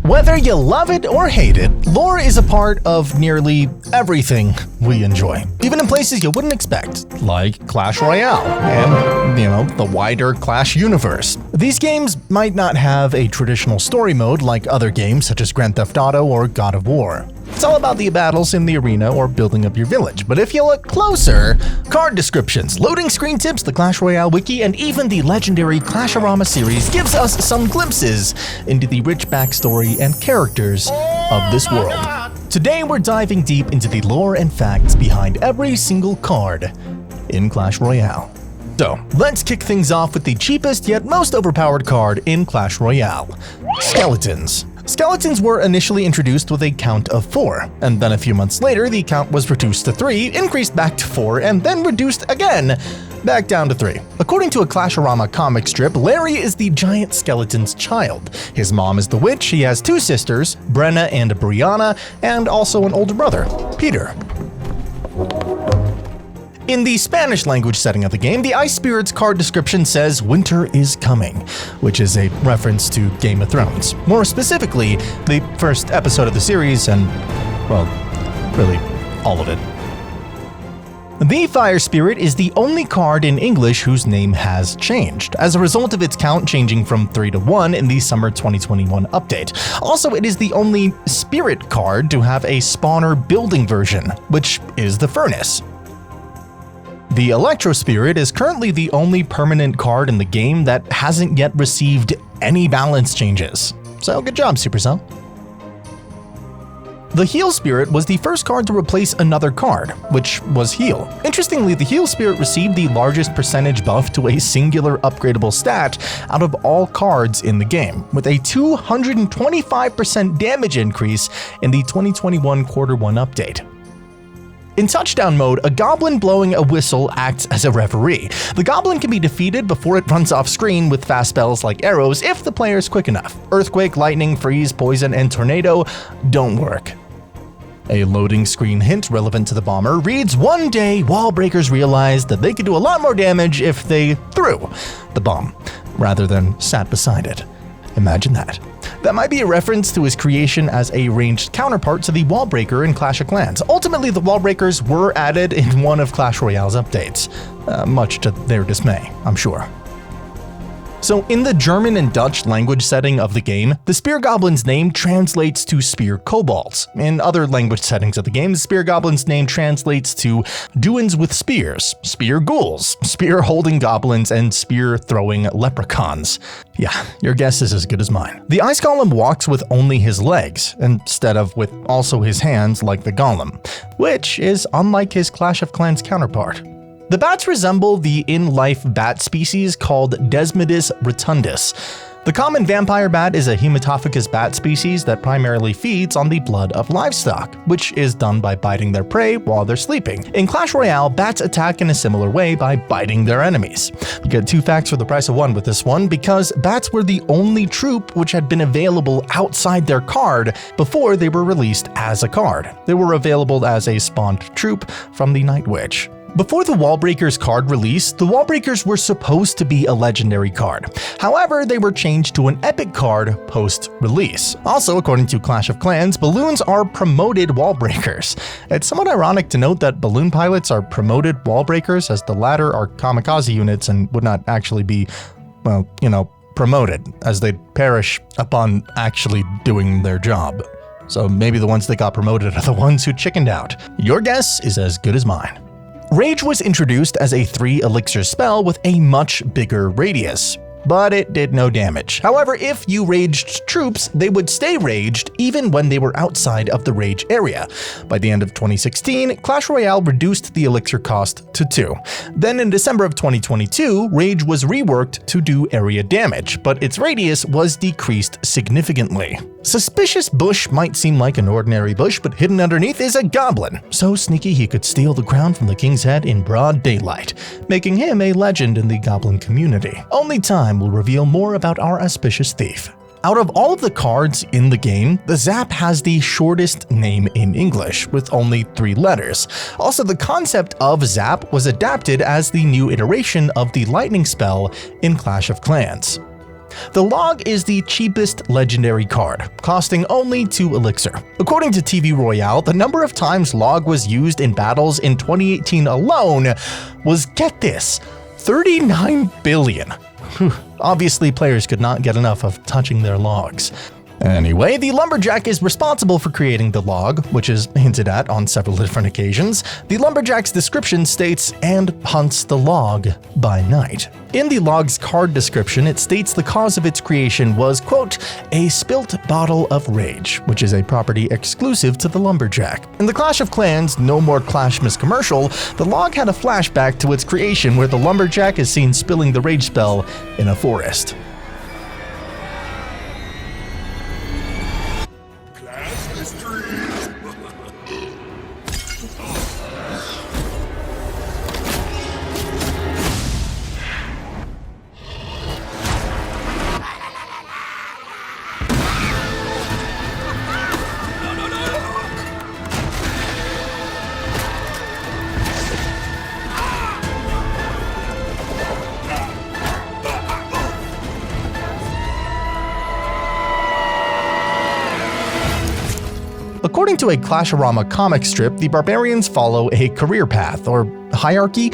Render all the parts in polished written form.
Whether you love it or hate it, lore is a part of nearly everything we enjoy, even in places you wouldn't expect, like Clash Royale and, the wider Clash universe. These games might not have a traditional story mode like other games such as Grand Theft Auto or God of War. It's all about the battles in the arena or building up your village, but if you look closer, card descriptions, loading screen tips, the Clash Royale wiki, and even the legendary Clasharama series gives us some glimpses into the rich backstory and characters of this world. Today we're diving deep into the lore and facts behind every single card in Clash Royale. So, let's kick things off with the cheapest yet most overpowered card in Clash Royale: Skeletons. Skeletons were initially introduced with a count of 4, and then a few months later the count was reduced to 3, increased back to 4, and then reduced again, back down to 3. According to a Clasharama comic strip, Larry is the giant skeleton's child. His mom is the witch, he has 2 sisters, Brenna and Brianna, and also an older brother, Peter. In the Spanish language setting of the game, the Ice Spirit's card description says "Winter is coming," which is a reference to Game of Thrones. More specifically, the first episode of the series and, well, really all of it. The Fire Spirit is the only card in English whose name has changed, as a result of its count changing from 3 to 1 in the summer 2021 update. Also, it is the only Spirit card to have a spawner building version, which is the Furnace. The Electro Spirit is currently the only permanent card in the game that hasn't yet received any balance changes. So good job, Supercell. The Heal Spirit was the first card to replace another card, which was Heal. Interestingly, the Heal Spirit received the largest percentage buff to a singular upgradable stat out of all cards in the game, with a 225% damage increase in the 2021 Q1 update. In Touchdown mode, a goblin blowing a whistle acts as a referee. The goblin can be defeated before it runs off screen with fast spells like arrows if the player is quick enough. Earthquake, lightning, freeze, poison, and tornado don't work. A loading screen hint relevant to the bomber reads, "One day, wall breakers realized that they could do a lot more damage if they threw the bomb, rather than sat beside it." Imagine that. That might be a reference to his creation as a ranged counterpart to the wall breaker in Clash of Clans. Ultimately, the wall breakers were added in one of Clash Royale's updates, much to their dismay, I'm sure. So in the German and Dutch language setting of the game, the Spear Goblin's name translates to Spear Kobolds. In other language settings of the game, the Spear Goblin's name translates to Doings with Spears, Spear Ghouls, Spear Holding Goblins, and Spear Throwing Leprechauns. Yeah, your guess is as good as mine. The Ice Golem walks with only his legs, instead of with also his hands like the Golem, which is unlike his Clash of Clans counterpart. The bats resemble the in-life bat species called Desmodus rotundus. The common vampire bat is a hematophagous bat species that primarily feeds on the blood of livestock, which is done by biting their prey while they're sleeping. In Clash Royale, bats attack in a similar way by biting their enemies. You get 2 facts for the price of 1 with this one, because bats were the only troop which had been available outside their card before they were released as a card. They were available as a spawned troop from the Night Witch. Before the Wallbreakers card release, the Wallbreakers were supposed to be a legendary card. However, they were changed to an epic card post-release. Also, according to Clash of Clans, balloons are promoted Wallbreakers. It's somewhat ironic to note that balloon pilots are promoted Wallbreakers, as the latter are kamikaze units and would not actually be, promoted, as they'd perish upon actually doing their job. So maybe the ones that got promoted are the ones who chickened out. Your guess is as good as mine. Rage was introduced as a 3 elixir spell with a much bigger radius, but it did no damage. However, if you raged troops, they would stay raged even when they were outside of the rage area. By the end of 2016, Clash Royale reduced the elixir cost to 2. Then in December of 2022, rage was reworked to do area damage, but its radius was decreased significantly. Suspicious Bush might seem like an ordinary bush, but hidden underneath is a goblin, so sneaky he could steal the crown from the king's head in broad daylight, making him a legend in the goblin community. Only time will reveal more about our auspicious thief. Out of all of the cards in the game, the Zap has the shortest name in English, with only 3 letters. Also, the concept of Zap was adapted as the new iteration of the lightning spell in Clash of Clans. The log is the cheapest legendary card, costing only 2 Elixir. According to TV Royale, the number of times log was used in battles in 2018 alone was, get this, 39 billion. Obviously, players could not get enough of touching their logs. Anyway, the Lumberjack is responsible for creating the log, which is hinted at on several different occasions. The Lumberjack's description states, "and hunts the log by night." In the log's card description, it states the cause of its creation was, quote, "a spilt bottle of rage," which is a property exclusive to the Lumberjack. In the Clash of Clans No More Clashmas commercial, the log had a flashback to its creation where the Lumberjack is seen spilling the rage spell in a forest. According to a Clasharama comic strip, the barbarians follow a career path, or hierarchy,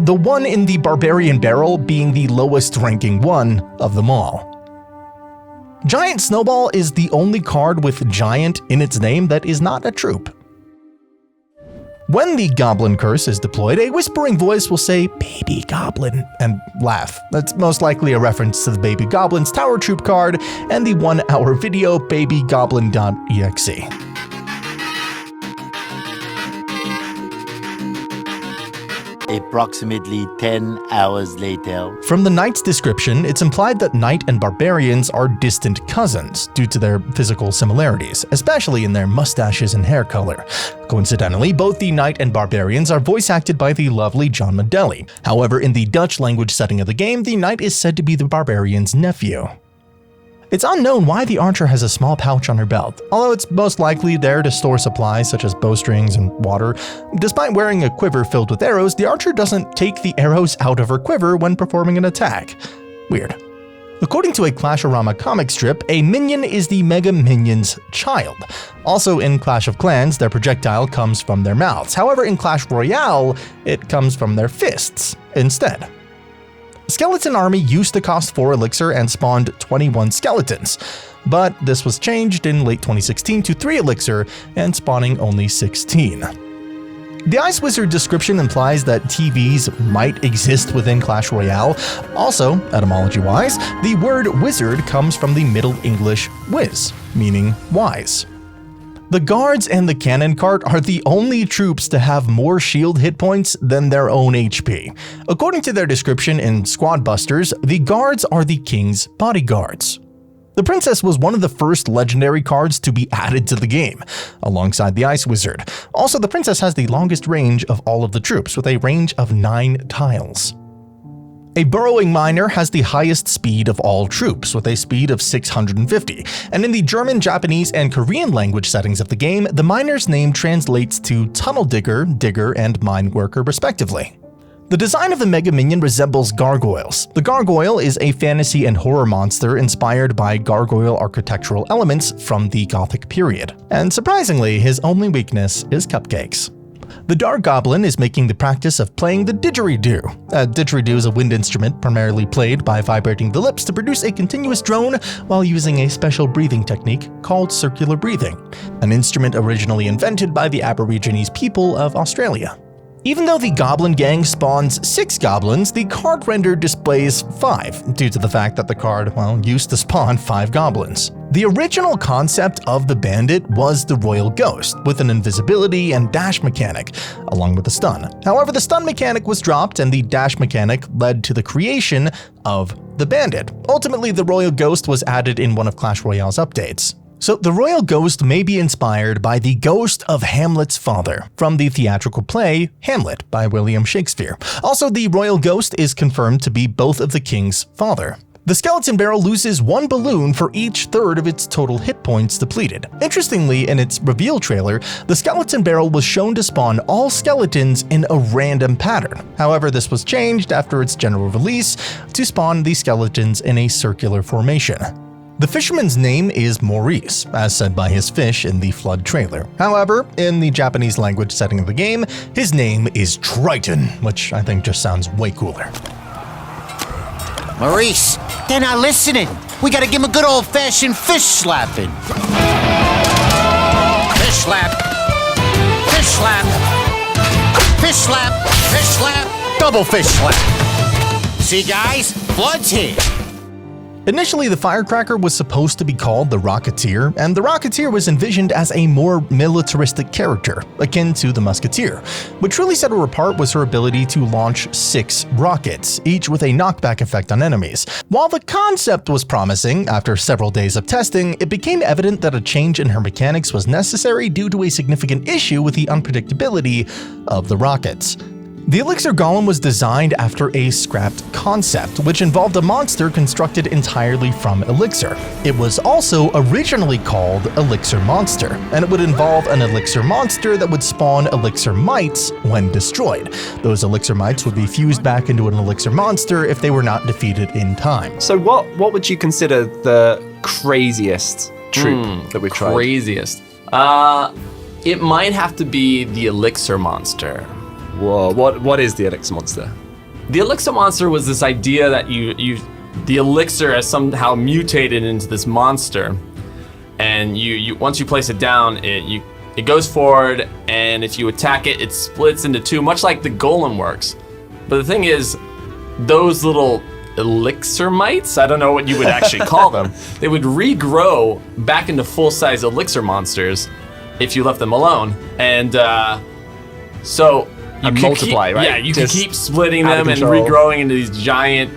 the one in the barbarian barrel being the lowest ranking one of them all. Giant Snowball is the only card with giant in its name that is not a troop. When the Goblin Curse is deployed, a whispering voice will say, "Baby Goblin," and laugh. That's most likely a reference to the Baby Goblin's Tower Troop card and the 1-hour video babygoblin.exe. Approximately 10 hours later. From the Knight's description, it's implied that Knight and Barbarians are distant cousins due to their physical similarities, especially in their mustaches and hair color. Coincidentally, both the Knight and Barbarians are voice acted by the lovely John Madelli. However, in the Dutch language setting of the game, the Knight is said to be the Barbarian's nephew. It's unknown why the archer has a small pouch on her belt, although it's most likely there to store supplies such as bowstrings and water. Despite wearing a quiver filled with arrows, the archer doesn't take the arrows out of her quiver when performing an attack. Weird. According to a Clasharama comic strip, a minion is the Mega Minion's child. Also in Clash of Clans, their projectile comes from their mouths. However, in Clash Royale, it comes from their fists instead. Skeleton Army used to cost 4 Elixir and spawned 21 skeletons, but this was changed in late 2016 to 3 Elixir and spawning only 16. The Ice Wizard description implies that TVs might exist within Clash Royale. Also, etymology-wise, the word wizard comes from the Middle English wiz, meaning wise. The guards and the cannon cart are the only troops to have more shield hit points than their own HP. According to their description in Squad Busters, the guards are the king's bodyguards. The princess was one of the first legendary cards to be added to the game, alongside the Ice Wizard. Also, the princess has the longest range of all of the troops, with a range of 9 tiles. A burrowing miner has the highest speed of all troops, with a speed of 650, and in the German, Japanese, and Korean language settings of the game, the miner's name translates to tunnel digger, digger, and mine worker respectively. The design of the Mega Minion resembles gargoyles. The gargoyle is a fantasy and horror monster inspired by gargoyle architectural elements from the Gothic period, and surprisingly, his only weakness is cupcakes. The Dark Goblin is making the practice of playing the didgeridoo. A didgeridoo is a wind instrument primarily played by vibrating the lips to produce a continuous drone while using a special breathing technique called circular breathing, an instrument originally invented by the Aborigines people of Australia. Even though the Goblin Gang spawns 6 goblins, the card render displays 5, due to the fact that the card, used to spawn 5 goblins. The original concept of the bandit was the Royal Ghost, with an invisibility and dash mechanic, along with the stun. However, the stun mechanic was dropped and the dash mechanic led to the creation of the bandit. Ultimately, the Royal Ghost was added in one of Clash Royale's updates. So the Royal Ghost may be inspired by the ghost of Hamlet's father from the theatrical play Hamlet by William Shakespeare. Also, the Royal Ghost is confirmed to be both of the king's father. The skeleton barrel loses 1 balloon for each third of its total hit points depleted. Interestingly, in its reveal trailer, the skeleton barrel was shown to spawn all skeletons in a random pattern. However, this was changed after its general release to spawn the skeletons in a circular formation. The fisherman's name is Maurice, as said by his fish in the Flood trailer. However, in the Japanese language setting of the game, his name is Triton, which I think just sounds way cooler. Maurice, they're not listening. We gotta give him a good old-fashioned fish slapping. Fish slap. Fish slap. Fish slap. Fish slap. Double fish slap. See, guys? Flood's here. Initially, the firecracker was supposed to be called the Rocketeer, and the Rocketeer was envisioned as a more militaristic character, akin to the Musketeer. What truly set her apart was her ability to launch 6 rockets, each with a knockback effect on enemies. While the concept was promising, after several days of testing, it became evident that a change in her mechanics was necessary due to a significant issue with the unpredictability of the rockets. The Elixir Golem was designed after a scrapped concept, which involved a monster constructed entirely from Elixir. It was also originally called Elixir Monster, and it would involve an Elixir monster that would spawn Elixir mites when destroyed. Those Elixir mites would be fused back into an Elixir monster if they were not defeated in time. So what would you consider the craziest troop that we've tried? Craziest. It might have to be the Elixir Monster. Whoa, what is the Elixir Monster? The Elixir Monster was this idea that the Elixir has somehow mutated into this monster, and you once you place it down, it goes forward, and if you attack it, it splits into 2, much like the Golem works. But the thing is, those little Elixir mites, I don't know what you would actually call them, they would regrow back into full-size Elixir monsters if you left them alone, and so. You multiply, right? Yeah, you could keep splitting them and control. regrowing into these giant,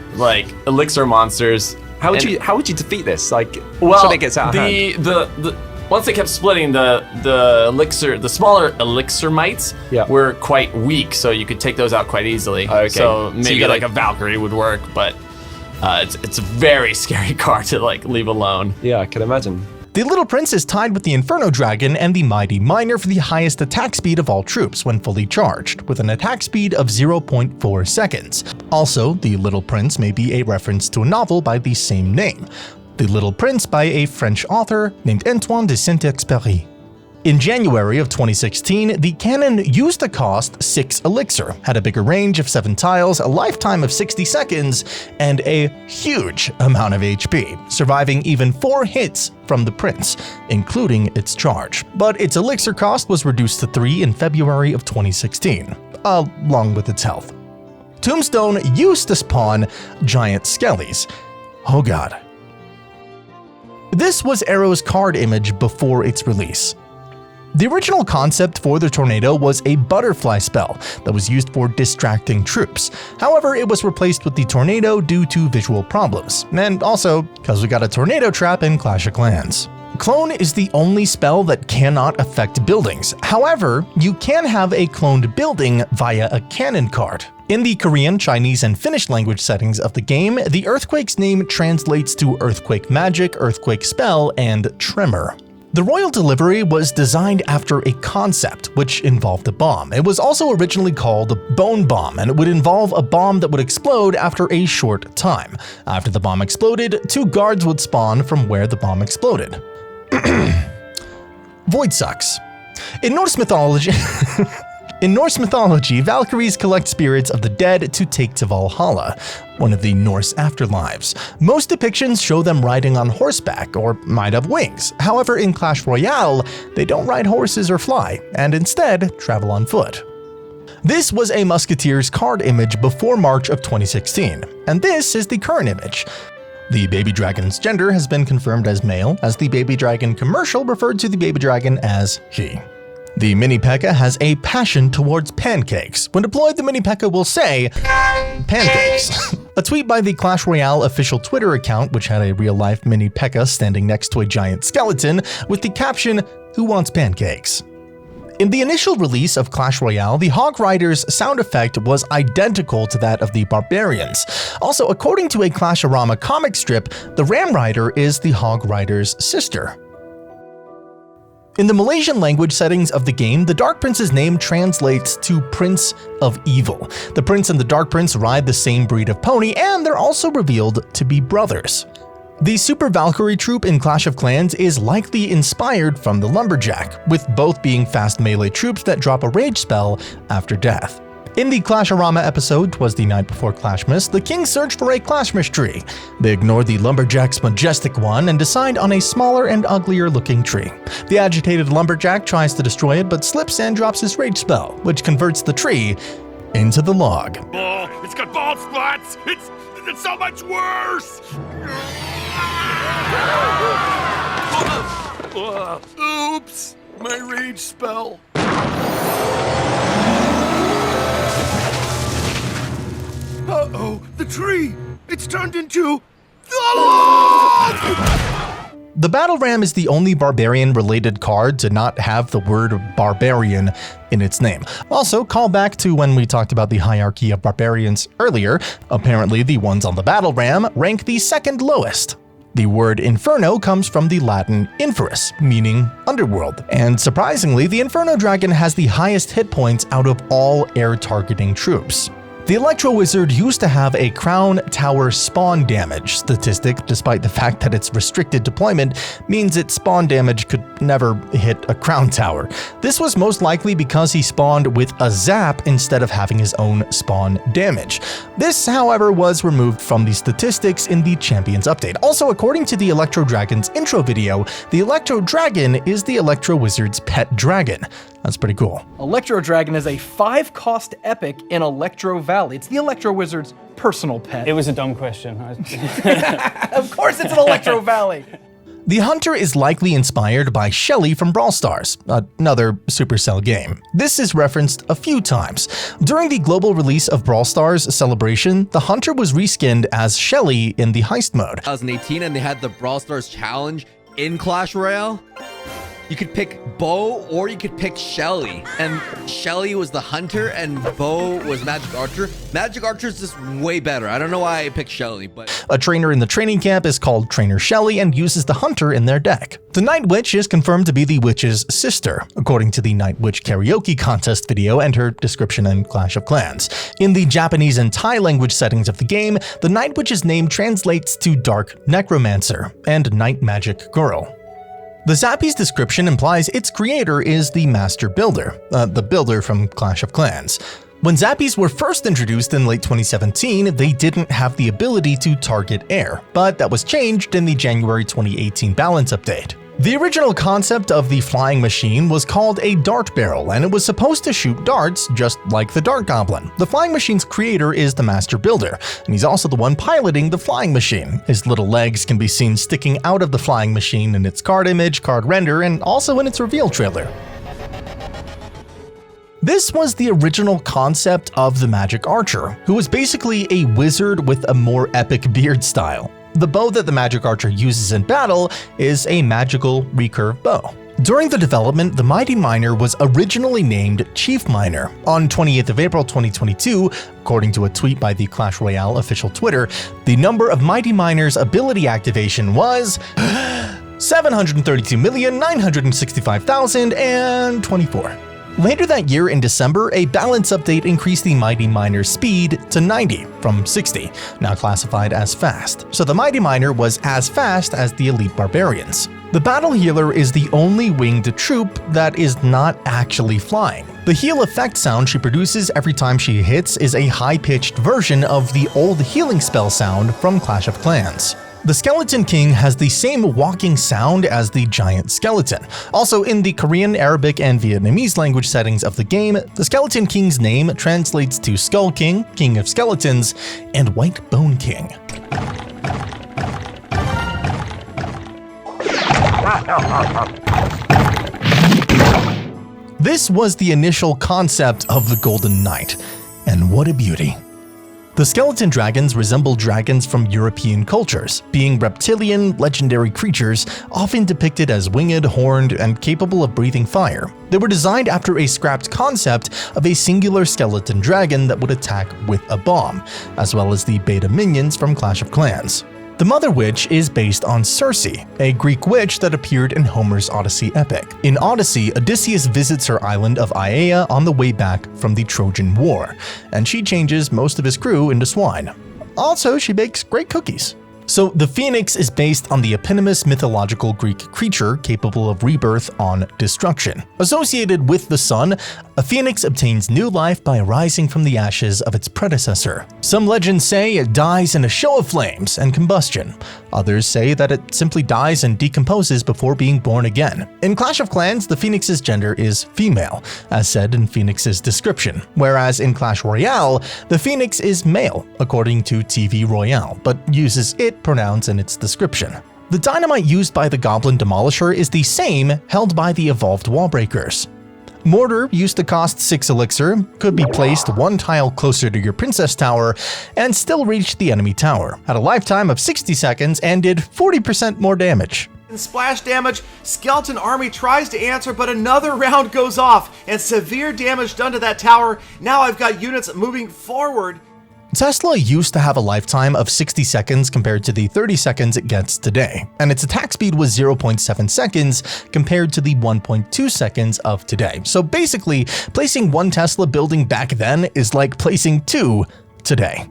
elixir monsters. How would you defeat this? When it gets out of hand? Once they kept splitting, the smaller elixir mites were quite weak, so you could take those out quite easily. Okay. So maybe a Valkyrie would work, but it's a very scary card to leave alone. Yeah, I can imagine. The Little Prince is tied with the Inferno Dragon and the Mighty Miner for the highest attack speed of all troops when fully charged, with an attack speed of 0.4 seconds. Also, the Little Prince may be a reference to a novel by the same name, The Little Prince by a French author named Antoine de Saint-Exupéry. In January of 2016, the cannon used to cost 6 elixir, had a bigger range of 7 tiles, a lifetime of 60 seconds, and a huge amount of HP, surviving even 4 hits from the prince, including its charge. But its elixir cost was reduced to 3 in February of 2016, along with its health. Tombstone used to spawn giant skellies. Oh god. This was Arrow's card image before its release. The original concept for the tornado was a butterfly spell that was used for distracting troops. However, it was replaced with the tornado due to visual problems, and also because we got a tornado trap in Clash of Clans. Clone is the only spell that cannot affect buildings. However, you can have a cloned building via a cannon card. In the Korean, Chinese, and Finnish language settings of the game, the earthquake's name translates to Earthquake Magic, Earthquake Spell, and Tremor. The Royal Delivery was designed after a concept, which involved a bomb. It was also originally called a Bone Bomb, and it would involve a bomb that would explode after a short time. After the bomb exploded, 2 guards would spawn from where the bomb exploded. Void sucks. In Norse mythology, Valkyries collect spirits of the dead to take to Valhalla, one of the Norse afterlives. Most depictions show them riding on horseback or might have wings. However, in Clash Royale, they don't ride horses or fly, and instead travel on foot. This was a Musketeer's card image before March of 2016, and this is the current image. The baby dragon's gender has been confirmed as male, as the baby dragon commercial referred to the baby dragon as he. The Mini P.E.K.K.A. has a passion towards pancakes. When deployed, the Mini P.E.K.K.A. will say, pancakes. A tweet by the Clash Royale official Twitter account, which had a real-life Mini P.E.K.K.A. standing next to a giant skeleton with the caption, "Who wants pancakes?" In the initial release of Clash Royale, the Hog Rider's sound effect was identical to that of the Barbarians. Also, according to a Clash-orama comic strip, the Ram Rider is the Hog Rider's sister. In the Malaysian language settings of the game, the Dark Prince's name translates to Prince of Evil. The Prince and the Dark Prince ride the same breed of pony, and they're also revealed to be brothers. The Super Valkyrie troop in Clash of Clans is likely inspired from the Lumberjack, with both being fast melee troops that drop a rage spell after death. In the Clash-orama episode, "'Twas the Night Before Clashmas," the kings search for a Clashmas tree. They ignore the Lumberjack's majestic one and decide on a smaller and uglier looking tree. The agitated Lumberjack tries to destroy it but slips and drops his rage spell, which converts the tree into the log. Oh, it's got bald spots! It's so much worse! Oops! My rage spell. Uh-oh, the tree! It's turned into the log! The Battle Ram is the only barbarian-related card to not have the word barbarian in its name. Also, call back to when we talked about the hierarchy of barbarians earlier. Apparently, the ones on the Battle Ram rank the second lowest. The word Inferno comes from the Latin Inferus, meaning underworld. And surprisingly, the Inferno Dragon has the highest hit points out of all air-targeting troops. The Electro Wizard used to have a Crown Tower spawn damage statistic, despite the fact that its restricted deployment means its spawn damage could never hit a Crown Tower. This was most likely because he spawned with a zap instead of having his own spawn damage. This, however, was removed from the statistics in the Champions update. Also, according to the Electro Dragon's intro video, the Electro Dragon is the Electro Wizard's pet dragon. That's pretty cool. Electro Dragon is a 5-cost epic in Electro Valley. It's the Electro Wizard's personal pet. It was a dumb question. Of course it's an Electro Valley! The Hunter is likely inspired by Shelly from Brawl Stars, another Supercell game. This is referenced a few times. During the global release of Brawl Stars Celebration, the Hunter was reskinned as Shelly in the heist mode. 2018, and they had the Brawl Stars Challenge in Clash Royale. You could pick Bo or you could pick Shelly. And Shelly was the Hunter and Bo was Magic Archer. Magic Archer is just way better. I don't know why I picked Shelly, but... A trainer in the training camp is called Trainer Shelly and uses the Hunter in their deck. The Night Witch is confirmed to be the Witch's sister, according to the Night Witch karaoke contest video and her description in Clash of Clans. In the Japanese and Thai language settings of the game, the Night Witch's name translates to Dark Necromancer and Night Magic Girl. The Zappy's description implies its creator is the Master Builder, the builder from Clash of Clans. When Zappies were first introduced in late 2017, they didn't have the ability to target air, but that was changed in the January 2018 balance update. The original concept of the flying machine was called a dart barrel, and it was supposed to shoot darts just like the Dart Goblin. The flying machine's creator is the Master Builder, and he's also the one piloting the flying machine. His little legs can be seen sticking out of the flying machine in its card image, card render, and also in its reveal trailer. This was the original concept of the Magic Archer, who was basically a wizard with a more epic beard style. The bow that the Magic Archer uses in battle is a magical recurve bow. During the development, the Mighty Miner was originally named Chief Miner. On 28th of April 2022, according to a tweet by the Clash Royale official Twitter, the number of Mighty Miner's ability activation was 732,965,024. Later that year in December, a balance update increased the Mighty Miner's speed to 90 from 60, now classified as fast. So the Mighty Miner was as fast as the Elite Barbarians. The Battle Healer is the only winged troop that is not actually flying. The heal effect sound she produces every time she hits is a high-pitched version of the old healing spell sound from Clash of Clans. The Skeleton King has the same walking sound as the giant skeleton. Also, in the Korean, Arabic, and Vietnamese language settings of the game, the Skeleton King's name translates to Skull King, King of Skeletons, and White Bone King. This was the initial concept of the Golden Knight, and what a beauty. The skeleton dragons resemble dragons from European cultures, being reptilian, legendary creatures, often depicted as winged, horned, and capable of breathing fire. They were designed after a scrapped concept of a singular skeleton dragon that would attack with a bomb, as well as the beta minions from Clash of Clans. The Mother Witch is based on Circe, a Greek witch that appeared in Homer's Odyssey epic. In Odyssey, Odysseus visits her island of Aiaia on the way back from the Trojan War, and she changes most of his crew into swine. Also, she bakes great cookies. So, the Phoenix is based on the eponymous mythological Greek creature capable of rebirth on destruction. Associated with the sun, a phoenix obtains new life by rising from the ashes of its predecessor. Some legends say it dies in a show of flames and combustion. Others say that it simply dies and decomposes before being born again. In Clash of Clans, the Phoenix's gender is female, as said in Phoenix's description, whereas in Clash Royale, the Phoenix is male, according to TV Royale, but uses it pronouns in its description. The dynamite used by the Goblin Demolisher is the same held by the evolved Wallbreakers. Mortar used to cost 6 elixir, could be placed 1 tile closer to your princess tower, and still reach the enemy tower, had a lifetime of 60 seconds, and did 40% more damage. In splash damage, Skeleton Army tries to answer, but another round goes off, and severe damage done to that tower. Now I've got units moving forward. Tesla used to have a lifetime of 60 seconds compared to the 30 seconds it gets today, and its attack speed was 0.7 seconds compared to the 1.2 seconds of today. So basically, placing 1 Tesla building back then is like placing 2 today.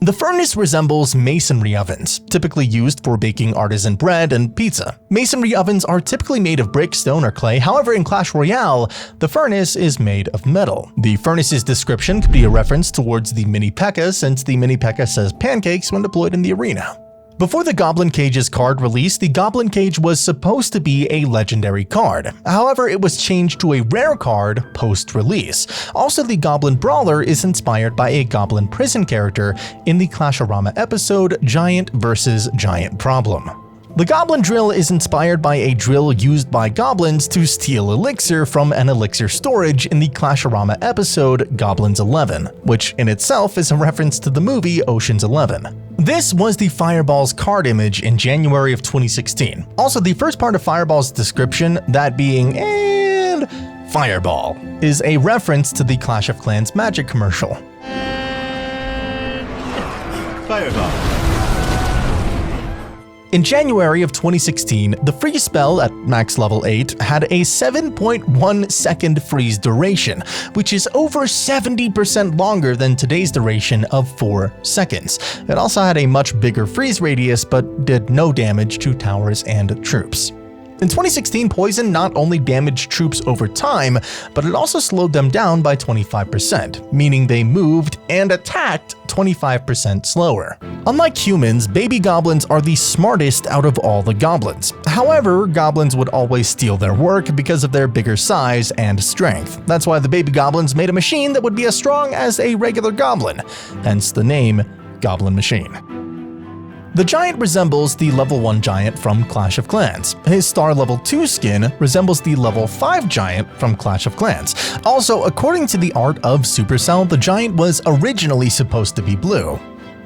The furnace resembles masonry ovens, typically used for baking artisan bread and pizza. Masonry ovens are typically made of brick, stone, or clay. However, in Clash Royale, the furnace is made of metal. The furnace's description could be a reference towards the Mini P.E.K.K.A, since the Mini P.E.K.K.A says pancakes when deployed in the arena. Before the Goblin Cage's card release, the Goblin Cage was supposed to be a legendary card. However, it was changed to a rare card post-release. Also, the Goblin Brawler is inspired by a Goblin Prison character in the Clash-O-Rama episode Giant vs. Giant Problem. The Goblin Drill is inspired by a drill used by goblins to steal elixir from an elixir storage in the Clash-O-Rama episode Goblins 11, which in itself is a reference to the movie Ocean's 11. This was the Fireball's card image in January of 2016. Also, the first part of Fireball's description, that being "and Fireball," is a reference to the Clash of Clans Magic commercial. Fireball. In January of 2016, the freeze spell at max level 8 had a 7.1 second freeze duration, which is over 70% longer than today's duration of 4 seconds. It also had a much bigger freeze radius, but did no damage to towers and troops. In 2016, Poison not only damaged troops over time, but it also slowed them down by 25%, meaning they moved and attacked 25% slower. Unlike humans, baby goblins are the smartest out of all the goblins. However, goblins would always steal their work because of their bigger size and strength. That's why the baby goblins made a machine that would be as strong as a regular goblin, hence the name Goblin Machine. The giant resembles the level 1 giant from Clash of Clans. His star level 2 skin resembles the level 5 giant from Clash of Clans. Also, according to the art of Supercell, the giant was originally supposed to be blue.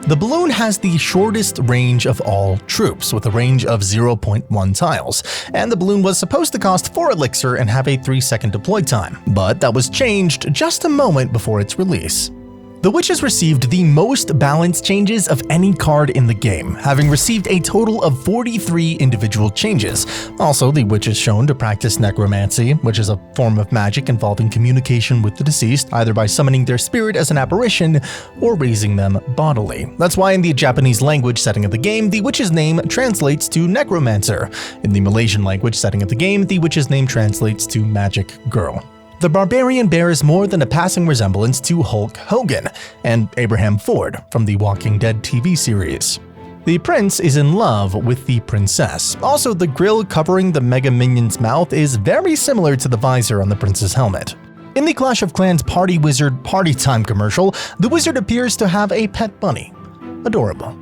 The balloon has the shortest range of all troops, with a range of 0.1 tiles, and the balloon was supposed to cost 4 elixir and have a 3-second deploy time, but that was changed just a moment before its release. The Witches received the most balance changes of any card in the game, having received a total of 43 individual changes. Also, the Witch is shown to practice necromancy, which is a form of magic involving communication with the deceased, either by summoning their spirit as an apparition or raising them bodily. That's why in the Japanese language setting of the game, the Witch's name translates to necromancer. In the Malaysian language setting of the game, the Witch's name translates to magic girl. The Barbarian bears more than a passing resemblance to Hulk Hogan and Abraham Ford from the Walking Dead TV series. The prince is in love with the princess. Also, the grill covering the Mega Minion's mouth is very similar to the visor on the prince's helmet. In the Clash of Clans Party Wizard Party Time commercial, the wizard appears to have a pet bunny. Adorable.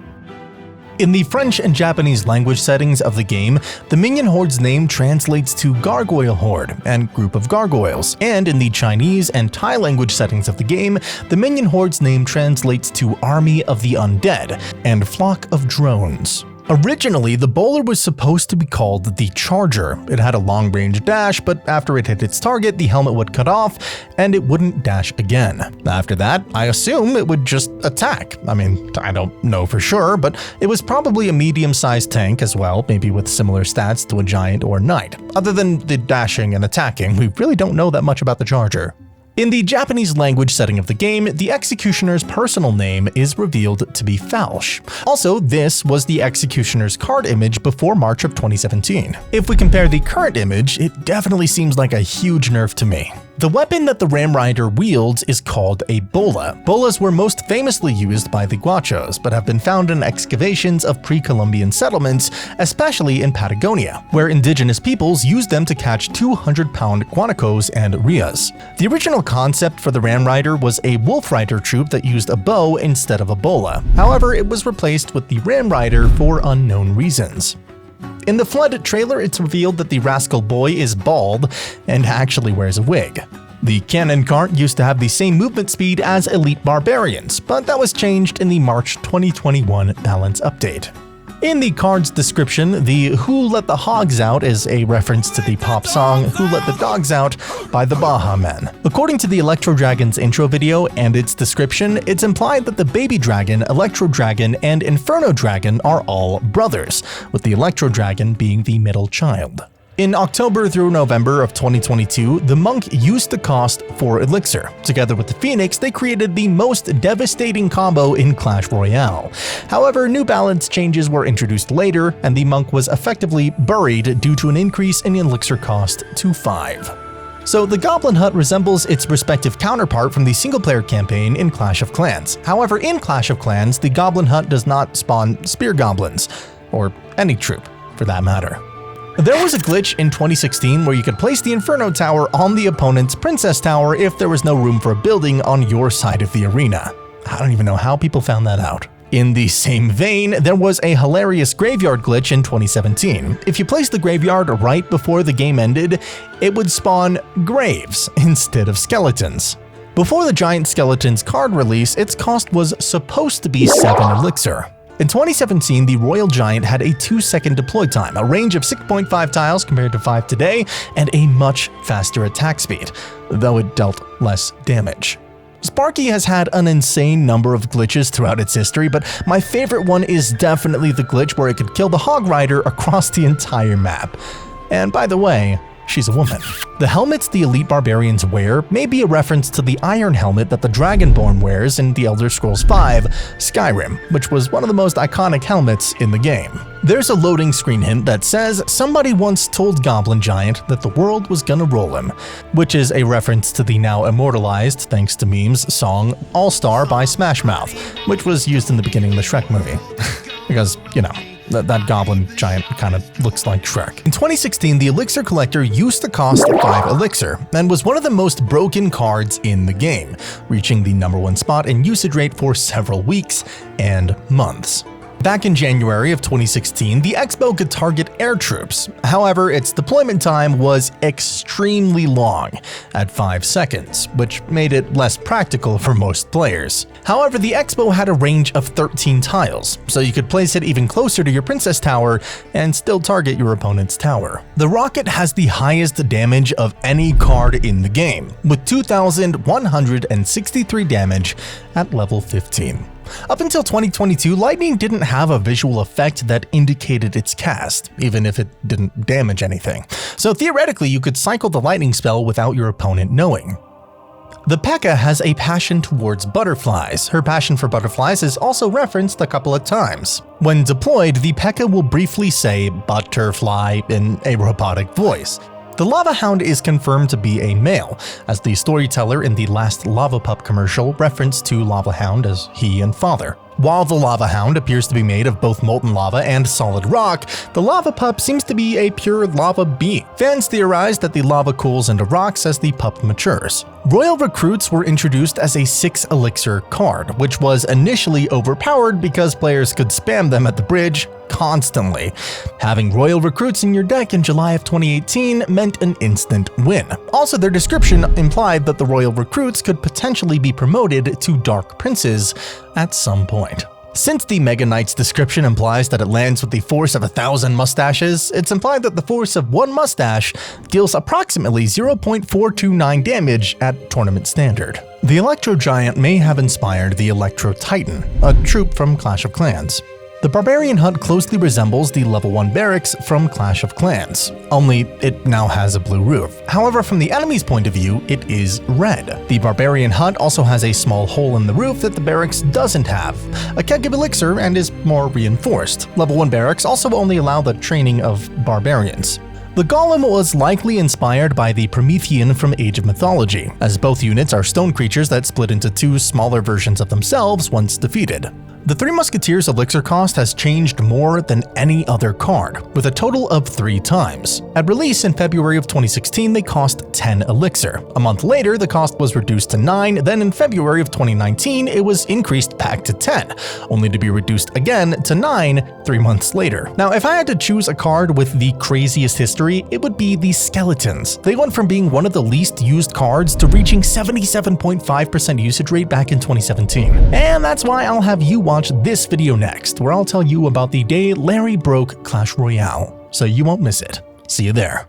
In the French and Japanese language settings of the game, the minion horde's name translates to Gargoyle Horde and Group of Gargoyles, and in the Chinese and Thai language settings of the game, the minion horde's name translates to Army of the Undead and Flock of Drones. Originally, the bowler was supposed to be called the Charger. It had a long-range dash, but after it hit its target, the helmet would cut off and it wouldn't dash again. After that, I assume it would just attack. I mean, I don't know for sure, but it was probably a medium-sized tank as well, maybe with similar stats to a giant or knight. Other than the dashing and attacking, we really don't know that much about the Charger. In the Japanese language setting of the game, the Executioner's personal name is revealed to be Falsh. Also, this was the Executioner's card image before March of 2017. If we compare the current image, it definitely seems like a huge nerf to me. The weapon that the Ram Rider wields is called a bola. Bolas were most famously used by the Guachos, but have been found in excavations of pre-Columbian settlements, especially in Patagonia, where indigenous peoples used them to catch 200-pound guanacos and rias. The original concept for the Ram Rider was a Wolf Rider troop that used a bow instead of a bola. However, it was replaced with the Ram Rider for unknown reasons. In the Flood trailer, it's revealed that the Rascal Boy is bald and actually wears a wig. The cannon cart used to have the same movement speed as Elite Barbarians, but that was changed in the March 2021 balance update. In the card's description, the Who Let the Hogs Out is a reference to the pop song Who Let the Dogs Out by the Baha Men. According to the Electro Dragon's intro video and its description, it's implied that the Baby Dragon, Electro Dragon, and Inferno Dragon are all brothers, with the Electro Dragon being the middle child. In October through November of 2022, the Monk used the cost for Elixir. Together with the Phoenix, they created the most devastating combo in Clash Royale. However, new balance changes were introduced later, and the Monk was effectively buried due to an increase in Elixir cost to 5. So the Goblin Hut resembles its respective counterpart from the single-player campaign in Clash of Clans. However, in Clash of Clans, the Goblin Hut does not spawn spear goblins, or any troop for that matter. There was a glitch in 2016 where you could place the Inferno Tower on the opponent's Princess Tower if there was no room for a building on your side of the arena. I don't even know how people found that out. In the same vein, there was a hilarious graveyard glitch in 2017. If you placed the graveyard right before the game ended, it would spawn graves instead of skeletons. Before the Giant Skeletons card release, its cost was supposed to be 7 Elixir. In 2017, the Royal Giant had a 2-second deploy time, a range of 6.5 tiles compared to 5 today, and a much faster attack speed, though it dealt less damage. Sparky has had an insane number of glitches throughout its history, but my favorite one is definitely the glitch where it could kill the Hog Rider across the entire map. And by the way, she's a woman. The helmets the Elite Barbarians wear may be a reference to the iron helmet that the Dragonborn wears in The Elder Scrolls V Skyrim, which was one of the most iconic helmets in the game. There's a loading screen hint that says somebody once told Goblin Giant that the world was gonna roll him, which is a reference to the now immortalized, thanks to memes, song All-Star by Smash Mouth, which was used in the beginning of the Shrek movie. Because, you know, that Goblin Giant kind of looks like Shrek. In 2016, the Elixir Collector used to cost 5 Elixir, and was one of the most broken cards in the game, reaching the #1 spot in usage rate for several weeks and months. Back in January of 2016, the X-Bow could target air troops. However, its deployment time was extremely long, at 5 seconds, which made it less practical for most players. However, the X-Bow had a range of 13 tiles, so you could place it even closer to your Princess Tower and still target your opponent's tower. The rocket has the highest damage of any card in the game, with 2,163 damage at level 15. Up until 2022, lightning didn't have a visual effect that indicated its cast, even if it didn't damage anything. So theoretically, you could cycle the lightning spell without your opponent knowing. The P.E.K.K.A. has a passion towards butterflies. Her passion for butterflies is also referenced a couple of times. When deployed, the P.E.K.K.A. will briefly say "butterfly" in a robotic voice. The Lava Hound is confirmed to be a male, as the storyteller in the last Lava Pup commercial referenced to Lava Hound as he and father. While the Lava Hound appears to be made of both molten lava and solid rock, the Lava Pup seems to be a pure lava being. Fans theorize that the lava cools into rocks as the pup matures. Royal Recruits were introduced as a 6 elixir card, which was initially overpowered because players could spam them at the bridge constantly. Having Royal Recruits in your deck in July of 2018 meant an instant win. Also, their description implied that the Royal Recruits could potentially be promoted to Dark Princes at some point. Since the Mega Knight's description implies that it lands with the force of 1,000 mustaches, it's implied that the force of 1 mustache deals approximately 0.429 damage at tournament standard. The Electro Giant may have inspired the Electro Titan, a troop from Clash of Clans. The Barbarian Hut closely resembles the level 1 barracks from Clash of Clans, only it now has a blue roof. However, from the enemy's point of view, it is red. The Barbarian Hut also has a small hole in the roof that the barracks doesn't have, a keg of elixir, and is more reinforced. Level 1 barracks also only allow the training of barbarians. The Golem was likely inspired by the Promethean from Age of Mythology, as both units are stone creatures that split into 2 smaller versions of themselves once defeated. The Three Musketeers elixir cost has changed more than any other card, with a total of 3 times. At release in February of 2016, they cost 10 elixir. A month later, the cost was reduced to 9, then in February of 2019, it was increased back to 10, only to be reduced again to 9 3 months later. Now, if I had to choose a card with the craziest history, it would be the Skeletons. They went from being one of the least used cards to reaching 77.5% usage rate back in 2017. And that's why I'll have you watch this video next, where I'll tell you about the day Larry broke Clash Royale, so you won't miss it. See you there.